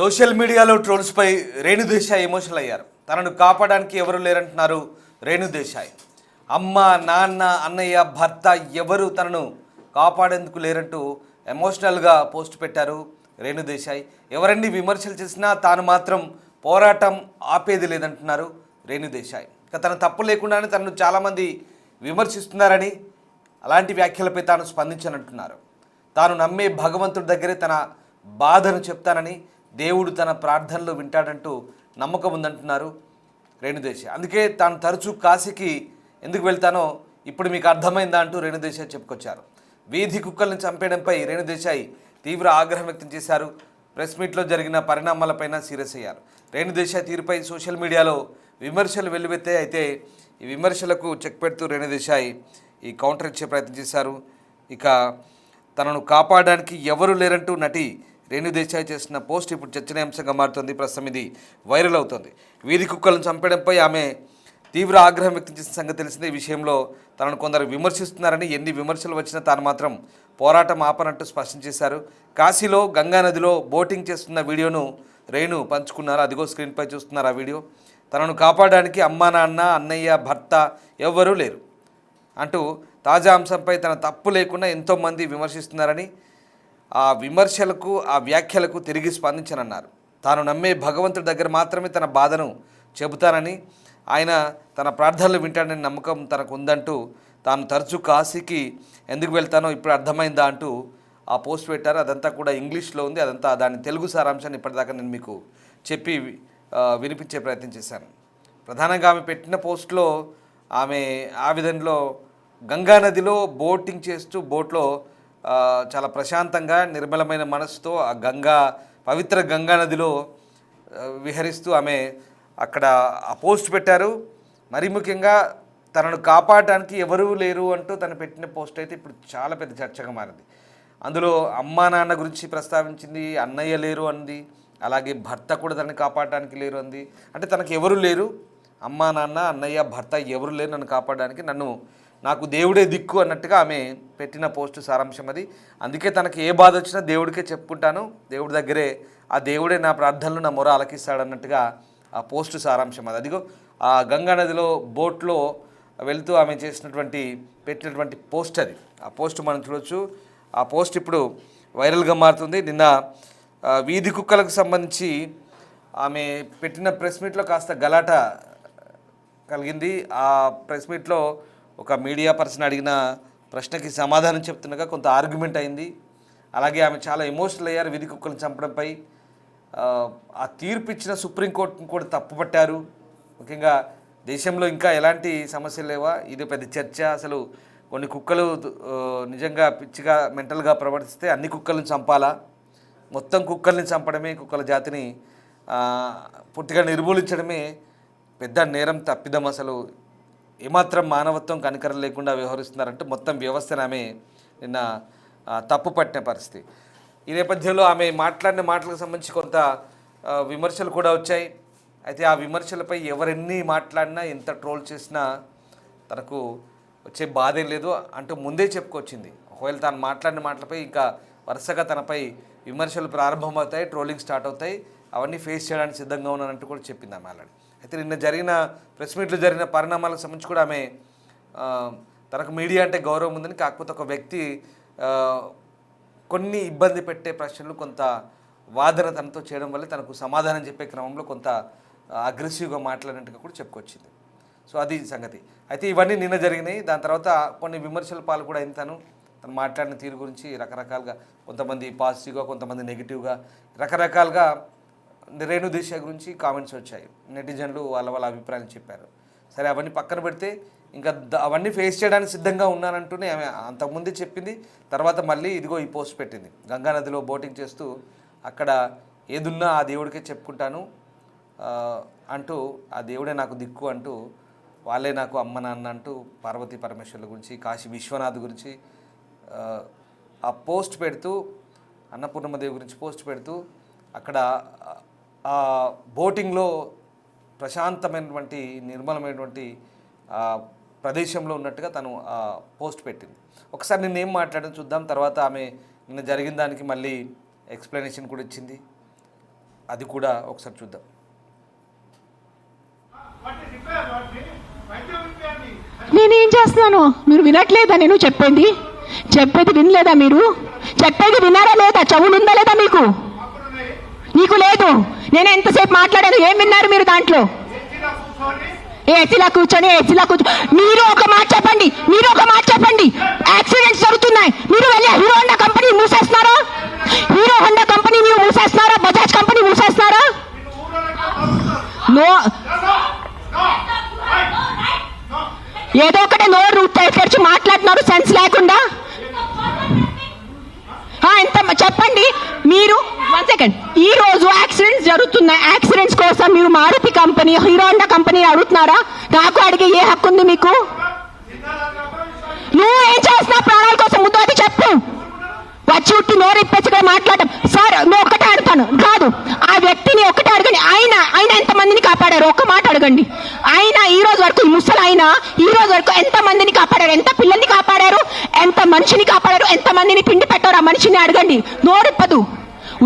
Social మీడియాలో ట్రోల్స్పై Renu Desai emotional అయ్యారు. తనను కాపాడడానికి ఎవరు లేరంటున్నారు రేణు దేశాయ్. అమ్మ, నాన్న, అన్నయ్య, భర్త ఎవరు తనను కాపాడేందుకు లేరంటూ ఎమోషనల్గా పోస్ట్ పెట్టారు రేణు దేశాయ్. ఎవరన్నీ విమర్శలు చేసినా తాను మాత్రం పోరాటం ఆపేది లేదంటున్నారు రేణు దేశాయ్. ఇక తన తప్పు లేకుండానే తనను చాలామంది విమర్శిస్తున్నారని, అలాంటి వ్యాఖ్యలపై తాను స్పందించనంటున్నారు. తాను నమ్మే భగవంతుడి దగ్గరే తన బాధను చెప్తానని, దేవుడు తన ప్రార్థనలు వింటాడంటూ నమ్మకం ఉందంటున్నారు రేణుదేశాయ్. అందుకే తాను తరచూ కాశీకి ఎందుకు వెళ్తానో ఇప్పుడు మీకు అర్థమైందా అంటూ రేణుదేశాయ్ చెప్పుకొచ్చారు. వీధి కుక్కల్ని చంపేయడంపై రేణుదేశాయ్ తీవ్ర ఆగ్రహం వ్యక్తం చేశారు. ప్రెస్ మీట్లో జరిగిన పరిణామాలపైన సీరియస్ అయ్యారు. రేణుదేశాయ్ తీరుపై సోషల్ మీడియాలో విమర్శలు వెల్లువెత్తాయి. అయితే ఈ విమర్శలకు చెక్ పెడుతూ రేణుదేశాయ్ ఈ కౌంటర్ ఇచ్చే ప్రయత్నం చేశారు. ఇక తనను కాపాడడానికి ఎవరు లేరంటూ నటి రేణు దేశాయ్ చేసిన పోస్ట్ ఇప్పుడు చర్చనీయాంశంగా మారుతుంది. ప్రస్తుతం ఇది వైరల్ అవుతుంది. వీధి కుక్కలను చంపడంపై ఆమె తీవ్ర ఆగ్రహం వ్యక్తం చేసిన సంగతి తెలిసిందే. ఈ విషయంలో తనను కొందరు విమర్శిస్తున్నారని, ఎన్ని విమర్శలు వచ్చినా తాను మాత్రం పోరాటం ఆపనంటూ స్పష్టం చేశారు. కాశీలో గంగానదిలో బోటింగ్ చేస్తున్న వీడియోను రేణు పంచుకున్నారు. అదిగో స్క్రీన్పై చూస్తున్నారు ఆ వీడియో. తనను కాపాడడానికి అమ్మా, నాన్న, అన్నయ్య, భర్త ఎవ్వరూ లేరు అంటూ తాజా అంశంపై తన తప్పు లేకుండా ఎంతోమంది విమర్శిస్తున్నారని, ఆ విమర్శలకు, ఆ వ్యాఖ్యలకు తిరిగి స్పందించనన్నారు. తాను నమ్మే భగవంతుడి దగ్గర మాత్రమే తన బాధను చెబుతానని, ఆయన తన ప్రార్థనలు వింటాడని నమ్మకం తనకు ఉందంటూ, తాను తరచూ కాశీకి ఎందుకు వెళ్తానో ఇప్పుడు అర్థమైందా అంటూ ఆ పోస్ట్ పెట్టారు. అదంతా కూడా ఇంగ్లీష్లో ఉంది. అదంతా దాని తెలుగు సారాంశాన్ని ఇప్పటిదాకా నేను మీకు చెప్పి వినిపించే ప్రయత్నం చేశాను. ప్రధానంగా ఆమె పెట్టిన పోస్ట్లో ఆమె ఆ విధంలో గంగానదిలో బోటింగ్ చేస్తూ బోట్లో చాలా ప్రశాంతంగా నిర్మలమైన మనసుతో ఆ పవిత్ర గంగానదిలో విహరిస్తూ ఆమె అక్కడ ఆ పోస్ట్ పెట్టారు. మరీ ముఖ్యంగా తనను కాపాడడానికి ఎవరూ లేరు అంటూ తను పెట్టిన పోస్ట్ అయితే ఇప్పుడు చాలా పెద్ద చర్చగా మారింది. అందులో అమ్మా, నాన్న గురించి ప్రస్తావించింది, అన్నయ్య లేరు అంది, అలాగే భర్త కూడా తనని కాపాడడానికి లేరు అంది. అంటే తనకు ఎవరు లేరు, అమ్మా, నాన్న, అన్నయ్య, భర్త ఎవరు లేరు నన్ను కాపాడడానికి, నాకు దేవుడే దిక్కు అన్నట్టుగా ఆమె పెట్టిన పోస్టు సారాంశం అది. అందుకే తనకి ఏ బాధ వచ్చినా దేవుడికే చెప్పుకుంటాను, దేవుడి దగ్గరే, ఆ దేవుడే నా ప్రార్థనలు, నా మొర ఆలకిస్తాడన్నట్టుగా ఆ పోస్టు సారాంశం అది. అదిగో ఆ గంగానదిలో బోట్లో వెళ్తూ ఆమె పెట్టినటువంటి పోస్ట్ అది. ఆ పోస్ట్ మనం చూడొచ్చు. ఆ పోస్ట్ ఇప్పుడు వైరల్గా మారుతుంది. నిన్న వీధి కుక్కలకు సంబంధించి ఆమె పెట్టిన ప్రెస్ మీట్లో కాస్త గలాట కలిగింది. ఆ ప్రెస్ మీట్లో ఒక మీడియా పర్సన్ అడిగిన ప్రశ్నకి సమాధానం చెప్తుండగా కొంత ఆర్గ్యుమెంట్ అయింది. అలాగే ఆమె చాలా ఎమోషనల్ అయ్యారు. వీధి కుక్కలను చంపడంపై ఆ తీర్పు ఇచ్చిన సుప్రీంకోర్టును కూడా తప్పుపట్టారు. ముఖ్యంగా దేశంలో ఇంకా ఎలాంటి సమస్యలు లేవా, ఇది పెద్ద చర్చ. అసలు కొన్ని కుక్కలు నిజంగా పిచ్చిగా మెంటల్గా ప్రవర్తిస్తే అన్ని కుక్కలను చంపాలా, మొత్తం కుక్కల్ని చంపడమే, కుక్కల జాతిని పూర్తిగా నిర్మూలించడమే పెద్ద నేరం, తప్పిదం. అసలు ఏమాత్రం మానవత్వం, కనికరం లేకుండా వ్యవహరిస్తున్నారంటే మొత్తం వ్యవస్థను ఆమె నిన్న తప్పు పట్టిన పరిస్థితి. ఈ నేపథ్యంలో ఆమె మాట్లాడిన మాటలకు సంబంధించి కొంత విమర్శలు కూడా వచ్చాయి. అయితే ఆ విమర్శలపై ఎవరెన్ని మాట్లాడినా, ఎంత ట్రోల్ చేసినా తనకు వచ్చే బాధేం లేదు అంటూ ముందే చెప్పుకొచ్చింది. ఒకవేళ తాను మాట్లాడిన మాటలపై ఇంకా వరుసగా తనపై విమర్శలు ప్రారంభమవుతాయి, ట్రోలింగ్ స్టార్ట్ అవుతాయి, అవన్నీ ఫేస్ చేయడానికి సిద్ధంగా ఉన్నానంటూ కూడా చెప్పింది ఆమె ఆల్రెడీ. అయితే నిన్న జరిగిన ప్రెస్ మీట్లో జరిగిన పరిణామాలకు సంబంధించి కూడా ఆమె తనకు మీడియా అంటే గౌరవం ఉందని, కాకపోతే ఒక వ్యక్తి కొన్ని ఇబ్బంది పెట్టే ప్రశ్నలు, కొంత వాదన తనతో చేయడం వల్ల తనకు సమాధానం చెప్పే క్రమంలో కొంత అగ్రెసివ్గా మాట్లాడినట్టుగా కూడా చెప్పుకొచ్చింది. సో అది సంగతి. అయితే ఇవన్నీ నిన్న జరిగినాయి. దాని తర్వాత కొన్ని విమర్శల పాలు కూడా అయిన తను మాట్లాడిన తీరు గురించి రకరకాలుగా, కొంతమంది పాజిటివ్గా, కొంతమంది నెగిటివ్గా, రకరకాలుగా రేణు దేశాయ్ గురించి కామెంట్స్ వచ్చాయి. నెటిజన్లు వాళ్ళ అభిప్రాయాలు చెప్పారు. సరే, అవన్నీ పక్కన పెడితే ఇంకా అవన్నీ ఫేస్ చేయడానికి సిద్ధంగా ఉన్నానంటూనే ఆమె అంతకుముందే చెప్పింది. తర్వాత మళ్ళీ ఇదిగో ఈ పోస్ట్ పెట్టింది. గంగానదిలో బోటింగ్ చేస్తూ అక్కడ ఏదున్నా ఆ దేవుడికే చెప్పుకుంటాను అంటూ, ఆ దేవుడే నాకు దిక్కు అంటూ, వాళ్ళే నాకు అమ్మ, నాన్న అంటూ పార్వతీ పరమేశ్వర్ల గురించి, కాశీ విశ్వనాథ్ గురించి ఆ పోస్ట్ పెడుతూ, అన్నపూర్ణమ్మదేవి గురించి పోస్ట్ పెడుతూ అక్కడ ఆ బోటింగ్లో ప్రశాంతమైనటువంటి, నిర్మలమైనటువంటి ప్రదేశంలో ఉన్నట్టుగా తను పోస్ట్ పెట్టింది. ఒకసారి నిన్నేం మాట్లాడడం చూద్దాం. తర్వాత ఆమె నిన్న జరిగిన దానికి మళ్ళీ ఎక్స్ప్లెనేషన్ కూడా ఇచ్చింది. అది కూడా ఒకసారి చూద్దాం. నేనేం చేస్తున్నాను మీరు వినట్లేదా? నేను చెప్పేది వినలేదా? మీరు చెప్పేది వినారా లేదా? చెవులు ఉందా లేదా మీకు? నీకు లేదు. నేను ఎంతసేపు మాట్లాడాను, ఏం విన్నారు మీరు దాంట్లో? ఏసీలా కూర్చొని మీరు ఒక మాట చెప్పండి, యాక్సిడెంట్స్ జరుగుతున్నాయి, మీరు వెళ్ళి హీరో హోండా కంపెనీ మూసేస్తున్నారా? బజాజ్ కంపెనీ మూసేస్తున్నారా? ఏదో ఒకటి నోరు తెరిచి మాట్లాడుతున్నారు సెన్స్ లేకుండా. ఎంత చెప్పండి మీరు. 1 సెకండ్. ఈ రోజు యాక్సిడెంట్స్ జరుగుతున్నాయి, యాక్సిడెంట్స్ కోసం మీరు Maruti company, Hero Honda company అడుగుతున్నారా? నాకు అడిగే ఏ హక్కు ఉంది మీకు? నువ్వు ఏం చేస్తున్నావు ప్రాణాల కోసం? ముందు అది చెప్పు. వచ్చి ఉట్టి నోరు ఇప్పేసి మాట్లాడటం. సార్ నువ్వు ఒక్కటే అడుగుతాను కాదు, ఆ వ్యక్తిని ఒక్కటే అడగండి. ఆయన ఎంతమందిని కాపాడారు? ఒక్క మాట అడగండి. ఆయన ఈ రోజు వరకు, ఈ ముసలి ఆయన ఈ రోజు వరకు ఎంత మందిని కాపాడారు? ఎంత పిల్లల్ని కాపాడారు? ఎంత మనిషిని కాపాడారు? ఎంత మందిని పిండి పెట్టారు? ఆ మనిషిని అడగండి. నోరిప్పదు.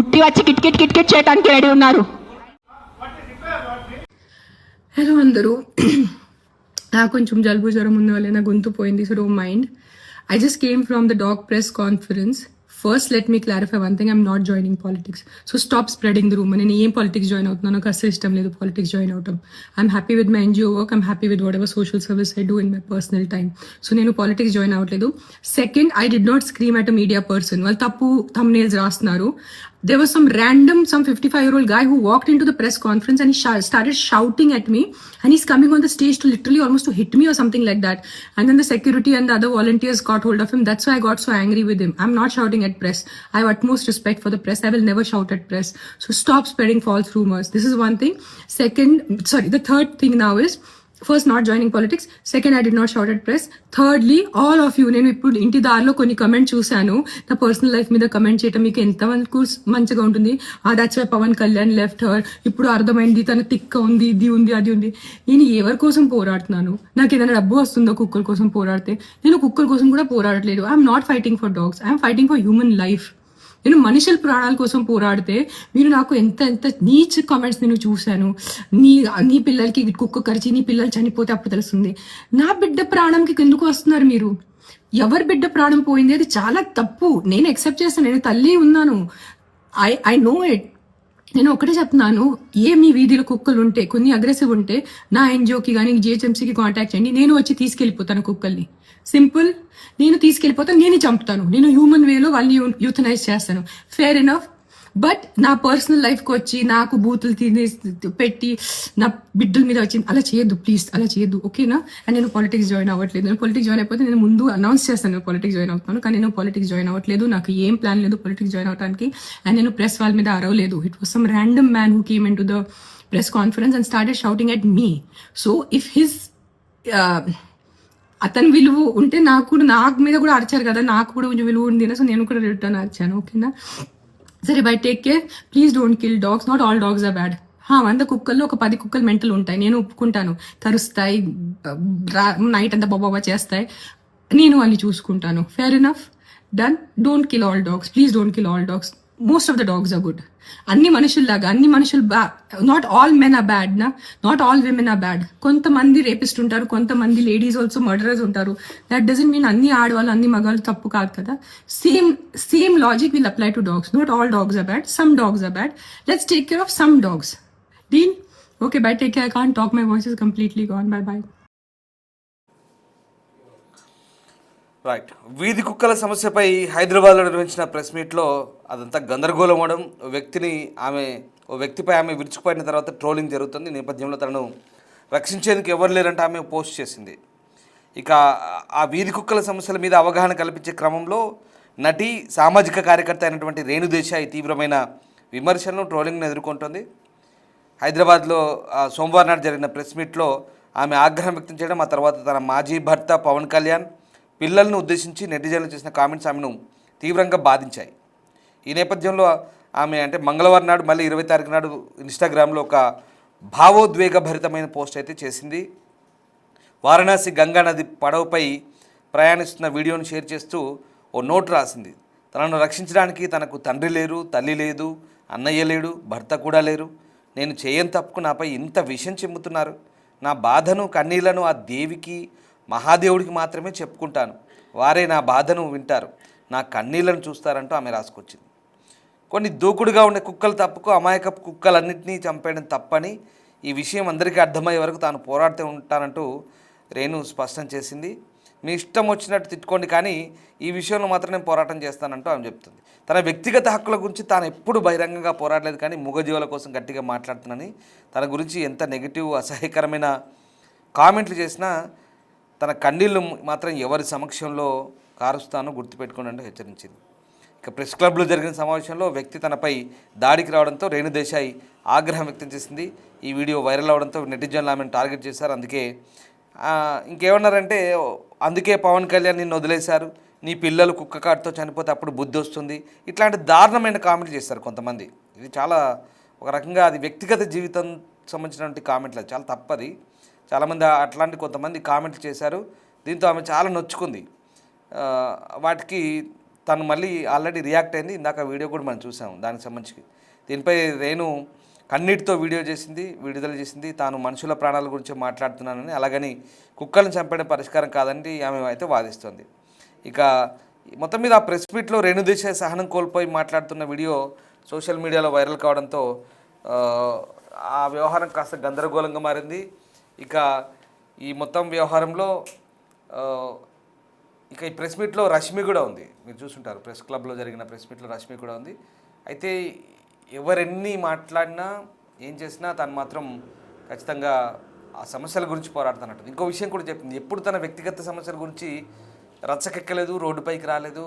ఉట్టి వచ్చి కిట్కిట్ చేయడానికి రెడీ ఉన్నారు. హలో అందరూ. నాకు కొంచెం జలుబు జ్వరం ఉన్న వల్ల నా గొంతు పోయింది, so don't mind. I just came from the dog press conference. First, let me clarify one thing. I'm not joining politics. So stop spreading the rumor. నేను ఏం పాలిటిక్స్ జాయిన్ అవుతున్నాను, నాకు అసలు ఇష్టం లేదు పాలిటిక్స్ జాయిన్ అవటం. I'm happy with my NGO work. I'm happy with whatever social service I do in my personal time. So నేను politics join అవ్వట్లేదు. Second, I did not scream at a media person. వాళ్ళు తప్పు thumbnails రాస్తున్నారు. There was some 55-year-old guy who walked into the press conference and he started shouting at me, and he's coming on the stage to literally almost to hit me or something like that. And then the security and the other volunteers got hold of him. That's why I got so angry with him. I'm not shouting at press. I have utmost respect for the press. I will never shout at press. So stop spreading false rumors. This is one thing. The third thing now is, first not joining politics. Second, I did not shout at press. Thirdly, all of you, నేను ఇప్పుడు ఇంటి దారిలో కొన్ని comment చూశాను. నా personal life మీద comment చేయడం మీకు ఎంతమందికి మంచిగా ఉంటుంది? That's why Pawan Kalyan left her. ఇప్పుడు అర్థమైంది తన తిక్క ఉంది, ఇది ఉంది, అది ఉంది. నేను ఎవరి కోసం పోరాడుతున్నాను? నాకు ఏదైనా డబ్బు వస్తుందో కుక్కల కోసం పోరాడితే? నేను కుక్కల కోసం కూడా పోరాడట్లేదు. I'm not fighting for dogs, I'm fighting for human life. నేను మనుషుల ప్రాణాల కోసం పోరాడితే మీరు నాకు ఎంత నీచ్ కామెంట్స్ నేను చూశాను. నీ పిల్లలకి కుక్క కరిచి నీ పిల్లలు చనిపోతే అప్పుడు తెలుస్తుంది. నా బిడ్డ ప్రాణంకి ఎందుకు వస్తున్నారు మీరు? ఎవరి బిడ్డ ప్రాణం పోయింది అది చాలా తప్పు. నేను యాక్సెప్ట్ చేస్తాను, నేను తల్లి ఉన్నాను. I know it. నేను ఒకటే చెప్తున్నాను, మీ వీధిలో కుక్కలు ఉంటే, కొన్ని అగ్రెసివ్ ఉంటే నా NGOకి కానీ GHMCకి కాంటాక్ట్ చేయండి. నేను వచ్చి తీసుకెళ్ళిపోతాను కుక్కల్ని. సింపుల్. నేను తీసుకెళ్ళిపోతాను, నేను చంపుతాను. నేను హ్యూమన్ వేలో వాళ్ళని యూథనైజ్ చేస్తాను. Fair enough. బట్ నా పర్సనల్ లైఫ్కి వచ్చి నాకు బూతులు పెట్టి నా బిడ్డల మీద వచ్చి అలా చేయొద్దు ప్లీజ్, అలా చేయొద్దు, ఓకేనా? అండ్ నేను పాలిటిక్స్ జాయిన్ అవ్వట్లేదు. నేను పాలిటిక్స్ జాయిన్ అయిపోతే నేను ముందు అనౌన్స్ చేస్తాను పాలిటిక్స్ జాయిన్ అవుతాను, కానీ నేను పాలిటిక్స్ జాయిన్ అవ్వట్లేదు. నాకు ఏం ప్లాన్ లేదు పాలిటిక్స్ జాయిన్ అవడానికి. అండ్ నేను ప్రెస్ వాళ్ళ మీద అరవలేదు. It was some random man who came into the press conference and started shouting at me. So if his అతని విలువ ఉంటే నాకు మీద కూడా అరిచారు కదా, నాకు కూడా కొంచెం విలువ ఉంది. సో నేను కూడా రిటర్న్ అరిచాను, ఓకేనా? సరే, bye take care. Please don't kill dogs. Not all dogs are bad. 100 కుక్కల్లో ఒక 10 కుక్కలు మెంటల్ ఉంటాయి, నేను ఒప్పుకుంటాను. కరుస్తాయి, నైట్ అంతా బాబా చేస్తాయి, నేను వాళ్ళని చూసుకుంటాను. Fair enough, done. Don't kill all dogs, please don't kill all dogs. Most of the dogs are good. అన్ని మనుషుల్లాగా, అన్ని మనుషులు not all men are bad నా, not all women are bad. కొంతమంది రేపిస్ట్ ఉంటారు, కొంతమంది లేడీస్ ఆల్సో మర్డరర్స్ ఉంటారు. That doesn't mean అన్ని ఆడవాళ్ళు అన్ని మగాళ్ళు తప్పు కాదు కదా. Same logic will apply to dogs. Not all dogs are bad, some dogs are bad. Let's take care of some dogs. Deal? Okay, by. Take care. I can't talk, my voice is completely gone. By by. Right. వీధి కుక్కల సమస్యపై హైదరాబాద్లో నిర్వహించిన press మీట్లో అదంతా గందరగోళం అవడం, ఓ వ్యక్తిపై ఆమె విరుచుకుపోయిన తర్వాత ట్రోలింగ్ జరుగుతుంది. ఈ నేపథ్యంలో తనను రక్షించేందుకు ఎవరు లేరంటే ఆమె పోస్ట్ చేసింది. ఇక ఆ వీధి కుక్కల సమస్యల మీద అవగాహన కల్పించే క్రమంలో నటి, సామాజిక కార్యకర్త అయినటువంటి రేణు దేశాయ్ తీవ్రమైన విమర్శలను, ట్రోలింగ్ను ఎదుర్కొంటుంది. హైదరాబాద్లో సోమవారం నాడు జరిగిన ప్రెస్ మీట్లో ఆమె ఆగ్రహం వ్యక్తం చేయడం, ఆ తర్వాత తన మాజీ భర్త పవన్ కళ్యాణ్ పిల్లలను ఉద్దేశించి నెటిజన్లు చేసిన కామెంట్స్ ఆమెను తీవ్రంగా బాధించాయి. ఈ నేపథ్యంలో ఆమె మంగళవారం నాడు మళ్ళీ 20 తారీఖు నాడు ఇన్స్టాగ్రామ్లో ఒక భావోద్వేగభరితమైన పోస్ట్ అయితే చేసింది. వారణాసి గంగా నది పడవపై ప్రయాణిస్తున్న వీడియోను షేర్ చేస్తూ ఓ నోట్ రాసింది. తనను రక్షించడానికి తనకు తండ్రి లేరు, తల్లి లేదు, అన్నయ్య లేడు, భర్త కూడా లేరు. నేను చేయని తప్పుకు నాపై ఇంత విషం చిమ్ముతున్నారు. నా బాధను కన్నీళ్లను ఆ దేవికి, మహాదేవుడికి మాత్రమే చెప్పుకుంటాను. వారే నా బాధను వింటారు, నా కన్నీళ్లను చూస్తారంటూ ఆమె రాసుకొచ్చింది. కొన్ని దూకుడుగా ఉండే కుక్కలు తప్పుకు అమాయకపు కుక్కలన్నింటినీ చంపేయడం తప్పని, ఈ విషయం అందరికీ అర్థమయ్యే వరకు తాను పోరాడుతూ ఉంటానంటూ రేణు స్పష్టం చేసింది. మీ ఇష్టం వచ్చినట్టు తిట్టుకోండి, కానీ ఈ విషయంలో మాత్రం నేను పోరాటం చేస్తానంటూ ఆమె చెప్తుంది. తన వ్యక్తిగత హక్కుల గురించి తాను ఎప్పుడు బహిరంగంగా పోరాడలేదు, కానీ మూగజీవుల కోసం గట్టిగా మాట్లాడుతున్నానని, తన గురించి ఎంత నెగిటివ్ అసహ్యకరమైన కామెంట్లు చేసినా తన కన్నీళ్ళు మాత్రం ఎవరి సమక్షంలో కారుస్తానో గుర్తుపెట్టుకోండి అంటూ హెచ్చరించింది. ఇక ప్రెస్ క్లబ్లో జరిగిన సమావేశంలో వ్యక్తి తనపై దాడికి రావడంతో రేణు దేశాయ్ ఆగ్రహం వ్యక్తం చేసింది. ఈ వీడియో వైరల్ అవడంతో నెటిజన్లు ఆమెను టార్గెట్ చేశారు. ఇంకేమన్నారంటే, అందుకే పవన్ కళ్యాణ్ నిన్ను వదిలేశారు, నీ పిల్లలు కుక్క కాటుతో చనిపోతే అప్పుడు బుద్ధి వస్తుంది, ఇట్లాంటి దారుణమైన కామెంట్లు చేస్తారు కొంతమంది. ఇది చాలా ఒక రకంగా అది వ్యక్తిగత జీవితం సంబంధించినటువంటి కామెంట్లు, అది చాలా తప్పది. చాలామంది అట్లాంటి కొంతమంది కామెంట్లు చేశారు. దీంతో ఆమె చాలా నొచ్చుకుంది. వాటికి తను మళ్ళీ ఆల్రెడీ రియాక్ట్ అయింది. ఇందాక వీడియో కూడా మనం చూసాము దానికి సంబంధించి. దీనిపై రేణు కన్నీటితో విడుదల చేసింది. తాను మనుషుల ప్రాణాల గురించి మాట్లాడుతున్నానని, అలాగని కుక్కలను చంపడం పరిష్కారం కాదని ఆమె అయితే వాదిస్తుంది. ఇక మొత్తం మీద ఆ ప్రెస్ మీట్లో రేణు దేశాయ్ సహనం కోల్పోయి మాట్లాడుతున్న వీడియో సోషల్ మీడియాలో వైరల్ కావడంతో ఆ వ్యవహారం కాస్త గందరగోళంగా మారింది. ఇక ఈ మొత్తం వ్యవహారంలో ఇక ఈ ప్రెస్ మీట్లో రష్మి కూడా ఉంది. మీరు చూసుంటారు, ప్రెస్ క్లబ్లో జరిగిన ప్రెస్ మీట్లో రష్మి కూడా ఉంది. అయితే ఎవరెన్ని మాట్లాడినా ఏం చేసినా తను మాత్రం ఖచ్చితంగా ఆ సమస్యల గురించి పోరాడుతున్నట్టు. ఇంకో విషయం కూడా చెప్పింది, ఎప్పుడు తన వ్యక్తిగత సమస్యల గురించి రచ్చకెక్కలేదు, రోడ్డుపైకి రాలేదు.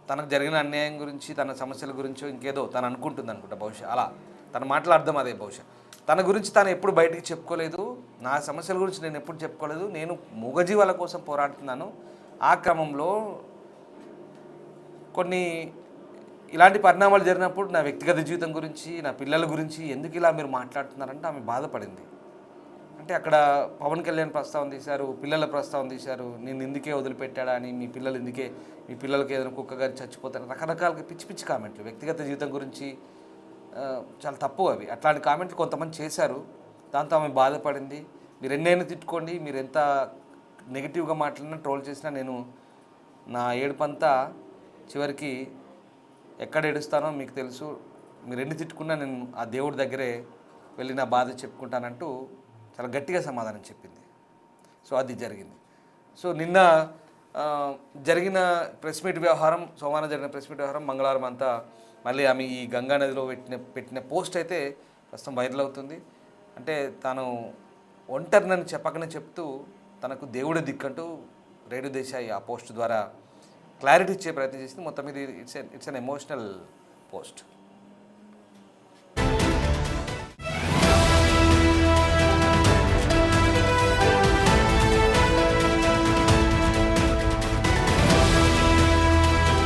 తనకు జరిగిన అన్యాయం గురించి, తన సమస్యల గురించో ఇంకేదో తను అనుకుంటుంది బహుశా. అలా తన మాటల అర్థం అదే బహుశా. తన గురించి తాను ఎప్పుడు బయటికి చెప్పుకోలేదు, నా సమస్యల గురించి నేను ఎప్పుడు చెప్పుకోలేదు, నేను మూగజీవాల కోసం పోరాడుతున్నాను. ఆ క్రమంలో కొన్ని ఇలాంటి పరిణామాలు జరిగినప్పుడు నా వ్యక్తిగత జీవితం గురించి, నా పిల్లల గురించి ఎందుకు ఇలా మీరు మాట్లాడుతున్నారంటే ఆమె బాధపడింది. అంటే అక్కడ పవన్ కళ్యాణ్ ప్రస్తావన తీశారు, పిల్లల ప్రస్తావన తీశారు, నేను ఇందుకే వదిలిపెట్టాడా అని, మీ పిల్లలకి ఏదైనా కుక్క గారి చచ్చిపోతారు, రకరకాలుగా పిచ్చి పిచ్చి కామెంట్లు వ్యక్తిగత జీవితం గురించి చాలా తప్పు అవి. అట్లాంటి కామెంట్లు కొంతమంది చేశారు. దాంతో ఆమె బాధపడింది. మీరు ఎన్నైనా తిట్టుకోండి, మీరు ఎంత నెగిటివ్గా మాట్లాడినా, ట్రోల్ చేసినా, నేను నా ఏడుపంతా చివరికి ఎక్కడ ఏడుస్తానో మీకు తెలుసు, మీరు ఎన్ని తిట్టుకున్నా నేను ఆ దేవుడి దగ్గరే వెళ్ళి నా బాధ చెప్పుకుంటానంటూ చాలా గట్టిగా సమాధానం చెప్పింది. సో అది జరిగింది. సో నిన్న జరిగిన ప్రెస్ మీట్ వ్యవహారం, సోమవారం జరిగిన ప్రెస్ మీట్ వ్యవహారం, మంగళవారం అంతా మళ్ళీ ఆమె ఈ గంగా నదిలో పెట్టిన పోస్ట్ అయితే ప్రస్తుతం వైరల్ అవుతుంది. అంటే తాను ఒంటరినని చెప్పకనే చెప్తూ తనకు దేవుడి దిక్కంటూ రేణు దేశాయ్ ఆ పోస్ట్ ద్వారా క్లారిటీ ఇచ్చే ప్రయత్నం చేసింది. మొత్తం ఇది ఇట్స్ అన్ ఎమోషనల్ పోస్ట్.